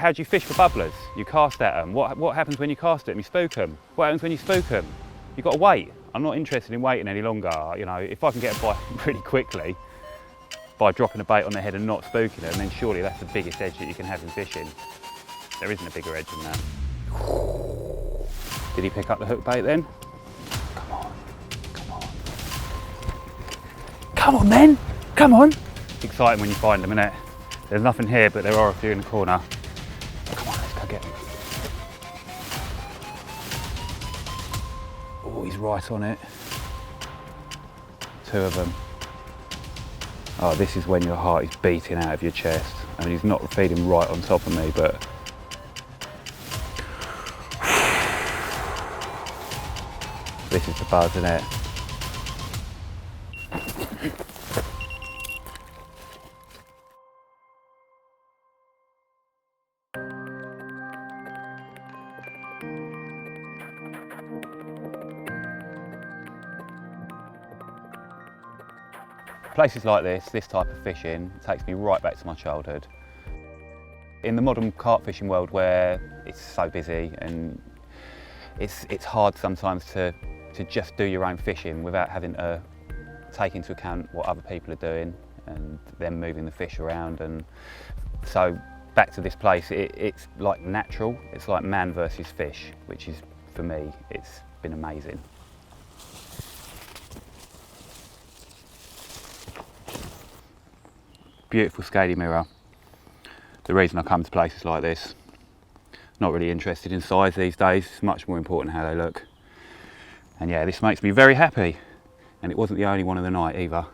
how do you fish for bubblers? You cast at them. What happens when you cast at them? You spook them. What happens when you spook them? You've got to wait. I'm not interested in waiting any longer. You know, if I can get a bite really quickly by dropping a bait on their head and not spooking them, then surely that's the biggest edge that you can have in fishing. There isn't a bigger edge than that. Did he pick up the hook bait then? Come on, come on. Come on then, come on. It's exciting when you find them, isn't it? There's nothing here, but there are a few in the corner. Oh, come on, let's go get them. Oh, he's right on it. 2 of them. Oh, this is when your heart is beating out of your chest. I mean, he's not feeding right on top of me, but this is the buzz, isn't it? Places like this type of fishing, takes me right back to my childhood. In the modern carp fishing world where it's so busy and it's hard sometimes to just do your own fishing without having to take into account what other people are doing and them moving the fish around. And so back to this place, it's like natural, it's like man versus fish, which is, for me, it's been amazing. Beautiful scaly mirror. The reason I come to places like this, not really interested in size these days, it's much more important how they look. And yeah, this makes me very happy. And it wasn't the only one of the night either.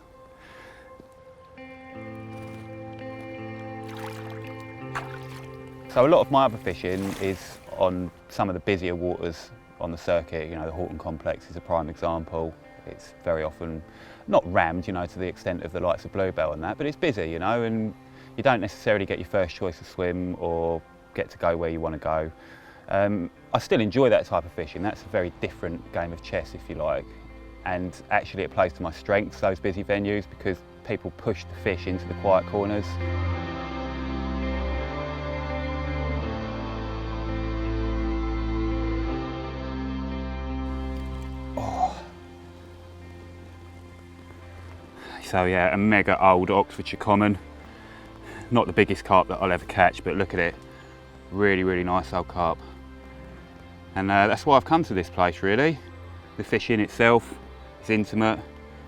So a lot of my other fishing is on some of the busier waters on the circuit. You know, the Horton complex is a prime example. It's very often not rammed, you know, to the extent of the likes of Bluebell and that, but it's busy, you know, and you don't necessarily get your first choice of swim or get to go where you want to go. I still enjoy that type of fishing. That's a very different game of chess, if you like. And actually it plays to my strengths, those busy venues, because people push the fish into the quiet corners. So yeah, a mega old Oxfordshire common. Not the biggest carp that I'll ever catch, but look at it. Really, really nice old carp. And that's why I've come to this place, really. The fishing itself is intimate,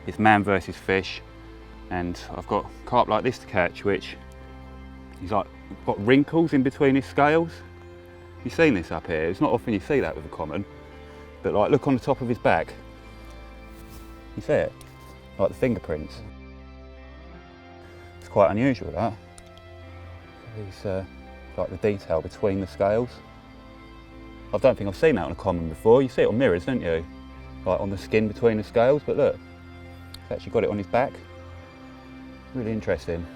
it's man versus fish. And I've got carp like this to catch, which he's like got wrinkles in between his scales. You've seen this up here. It's not often you see that with a common, but like look on the top of his back. You see it? Like the fingerprints. It's quite unusual, that. These, like the detail between the scales. I don't think I've seen that on a common before. You see it on mirrors, don't you? Like on the skin between the scales, but look, he's actually got it on his back. Really interesting.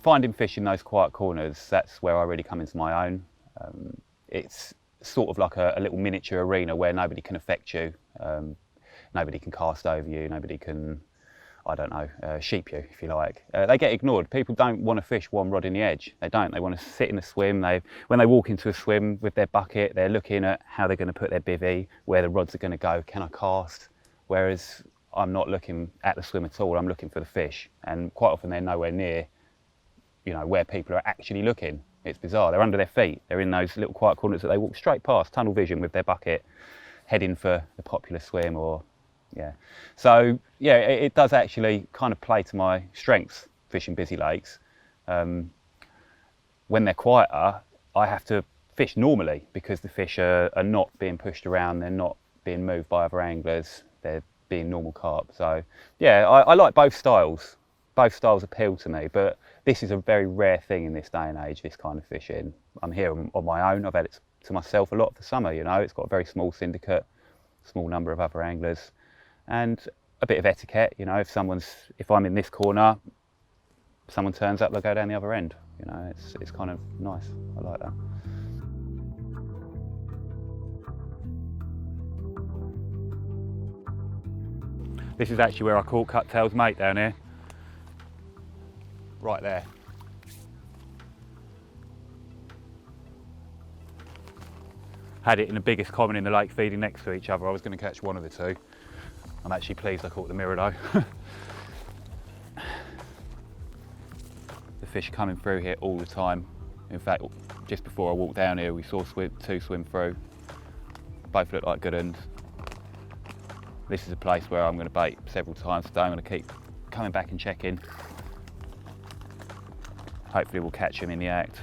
Finding fish in those quiet corners, that's where I really come into my own. It's sort of like a little miniature arena where nobody can affect you. Nobody can cast over you, nobody can, I don't know, sheep you, if you like. They get ignored. People don't want to fish one rod in the edge. They don't. They want to sit in a swim. When they walk into a swim with their bucket, they're looking at how they're going to put their bivvy, where the rods are going to go, can I cast? Whereas I'm not looking at the swim at all, I'm looking for the fish. And quite often they're nowhere near, you know, where people are actually looking. It's bizarre. They're under their feet. They're in those little quiet corners that they walk straight past, tunnel vision with their bucket, heading for the popular swim or, yeah. So, yeah, it does actually kind of play to my strengths, fishing busy lakes. When they're quieter, I have to fish normally because the fish are not being pushed around, they're not being moved by other anglers, they're being normal carp. So, yeah, I like both styles. Both styles appeal to me, but this is a very rare thing in this day and age, this kind of fishing. I'm here on my own. I've had it to myself a lot for summer, you know. It's got a very small syndicate, small number of other anglers, and a bit of etiquette, you know. If I'm in this corner, someone turns up, they'll go down the other end. You know, it's kind of nice. I like that. This is actually where I caught Cuttail's mate down here. Right there. Had it in the biggest common in the lake feeding next to each other. I was going to catch one of the two. I'm actually pleased I caught the mirror though. The fish coming through here all the time. In fact, just before I walked down here, we saw two swim through. Both look like good uns. This is a place where I'm going to bait several times today. I'm going to keep coming back and checking. Hopefully we'll catch him in the act.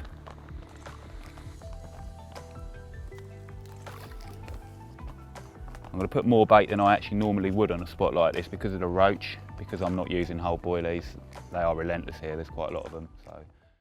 I'm going to put more bait than I actually normally would on a spot like this because of the roach, because I'm not using whole boilies. They are relentless here, there's quite a lot of them. So.